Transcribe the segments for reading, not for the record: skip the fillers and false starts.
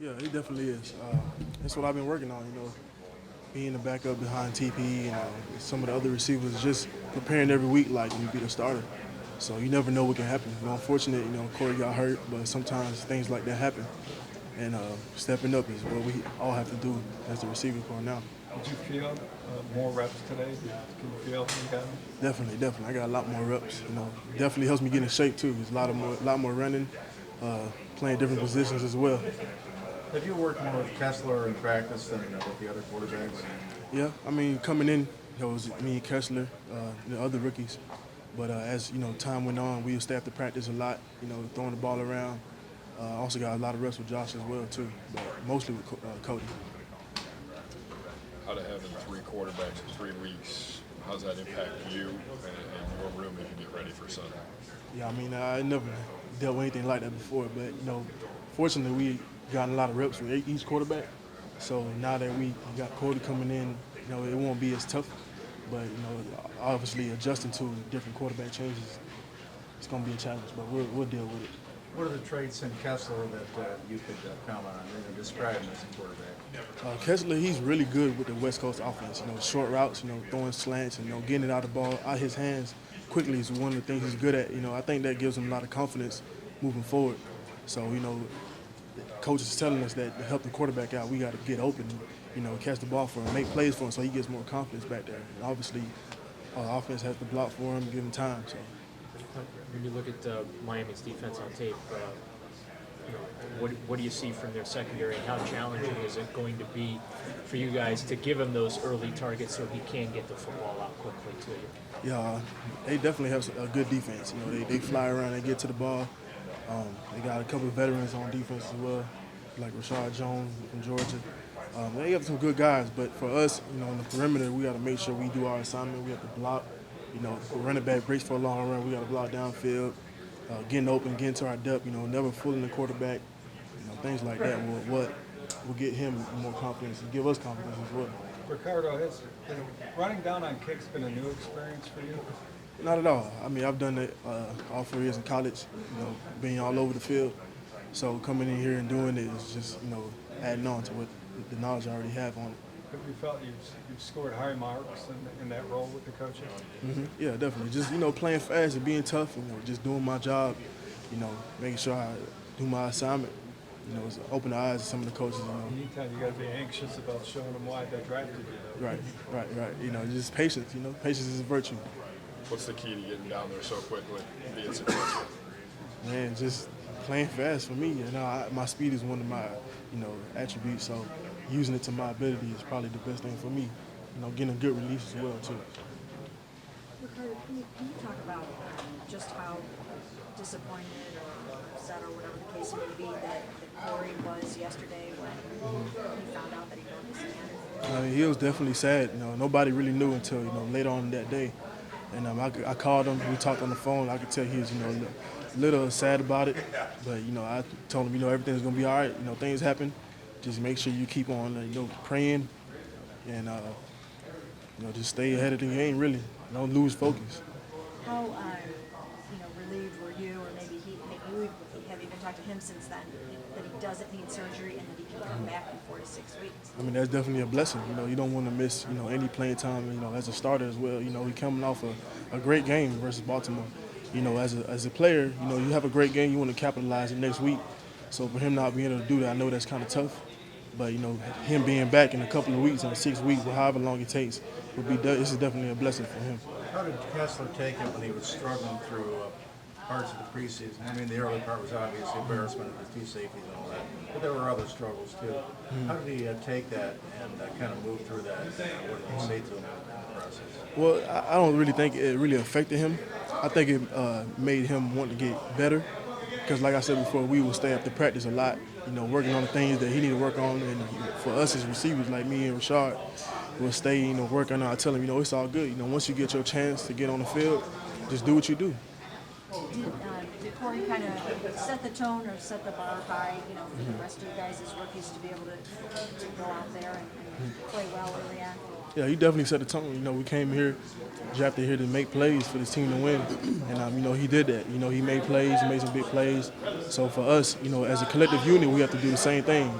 Yeah, it definitely is. That's what I've been working on, being the backup behind TP and some of the other receivers, just preparing every week like you be the starter. So you never know what can happen. Unfortunate, Corey got hurt, but sometimes things like that happen. And stepping up is what we all have to do as the receiving corps now. Did you feel more reps today? Can you feel you got them? Definitely, definitely. I got a lot more reps. Definitely helps me get in shape too. There's lot more running, playing different positions as well. Have you worked more with Kessler in practice than with the other quarterbacks? Yeah, I mean, coming in, it was me and Kessler, the other rookies. But as time went on, we would stay after practice a lot. Throwing the ball around. Also got a lot of reps with Josh as well too, but mostly with Cody. How to having three quarterbacks in 3 weeks, how's that impact you and your room as you get ready for Sunday? Yeah, I mean, I never dealt with anything like that before, but fortunately we got a lot of reps with each quarterback. So now that we got Cody coming in, it won't be as tough. But obviously adjusting to different quarterback changes, it's going to be a challenge. But we'll deal with it. What are the traits in Kessler that you could comment on and describe him as a quarterback? Kessler, he's really good with the West Coast offense. Short routes, throwing slants, and getting it out of the ball out his hands quickly is one of the things he's good at. I think that gives him a lot of confidence moving forward. So, coach is telling us that to help the quarterback out, we got to get open, catch the ball for him, make plays for him, so he gets more confidence back there. And obviously, our offense has to block for him, give him time. So. When you look at Miami's defense on tape, what do you see from their secondary, and how challenging is it going to be for you guys to give him those early targets so he can get the football out quickly to you? Yeah, they definitely have a good defense. They fly around, they get to the ball. They got a couple of veterans on defense as well, like Rashad Jones from Georgia. They have some good guys, but for us, on the perimeter, we got to make sure we do our assignment. We have to block. If a running back breaks for a long run, we got to block downfield, getting open, getting to our depth. Never fooling the quarterback. Things like that will get him more confidence and give us confidence as well. Ricardo, has running down on kicks been a new experience for you? Not at all. I mean, I've done it all 4 years in college, being all over the field. So coming in here and doing it is just, adding on to what the knowledge I already have on it. Have you felt you've scored high marks in that role with the coaches? Mm-hmm. Yeah, definitely. Just, playing fast and being tough and just doing my job, making sure I do my assignment. It's open the eyes of some of the coaches. Meantime, you got to be anxious about showing them why they drafted you. Right. Just patience. Patience is a virtue. What's the key to getting down there so quickly and being successful? Man, just playing fast for me. My speed is one of my, attributes. So using it to my ability is probably the best thing for me. Getting a good release as well too. Ricardo, can you talk about just how disappointed or upset or whatever the case may be that Corey was yesterday when he found out that he broke his hand? He was definitely sad. Nobody really knew until later on that day. And I called him. We talked on the phone. I could tell he was a little sad about it. But I told him everything's gonna be all right. Things happen. Just make sure you keep on praying and just stay ahead of the game. Really, don't lose focus. How relieved were you, or maybe you have even talked to him since then, that he doesn't need surgery and that he can come back in 4 to 6 weeks? I mean, that's definitely a blessing. You don't want to miss any playing time. As a starter as well. He coming off a great game versus Baltimore. As a player, you have a great game. You want to capitalize it next week. So for him not being able to do that, I know that's kind of tough. But him being back in a couple of weeks, or 6 weeks, or however long it takes, this is definitely a blessing for him. How did Kessler take it when he was struggling through parts of the preseason? I mean, the early part was obviously embarrassment of the two safeties and all that, but there were other struggles too. How did he take that and kind of move through that? What did you say to him in the process? Well, I don't really think it really affected him. I think it made him want to get better. Because like I said before, we will stay after practice a lot, working on the things that he need to work on. And for us as receivers, like me and Rashad, we'll stay, working on. I tell him, it's all good. Once you get your chance to get on the field, just do what you do. Did Corey kind of set the tone or set the bar high, for the rest of you guys as rookies to be able to go out there and play well early on? Yeah, he definitely set the tone. We came here drafted here to make plays for this team to win, and you know, he did that. You know, he made plays, he made some big plays. So for us, you know, as a collective unit, we have to do the same thing,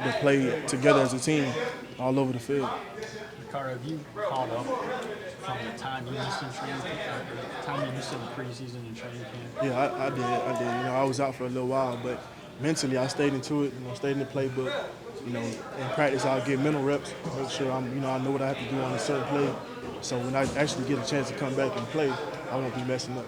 to play together as a team all over the field. Ricardo, have you caught up from the time you missed in training camp, the time you missed in the preseason and training camp? Yeah, I did. You know, I was out for a little while, but mentally I stayed into it. You know, stayed in the playbook. You know, in practice I'll get mental reps, make sure I know what I have to do on a certain play. So when I actually get a chance to come back and play, I won't be messing up.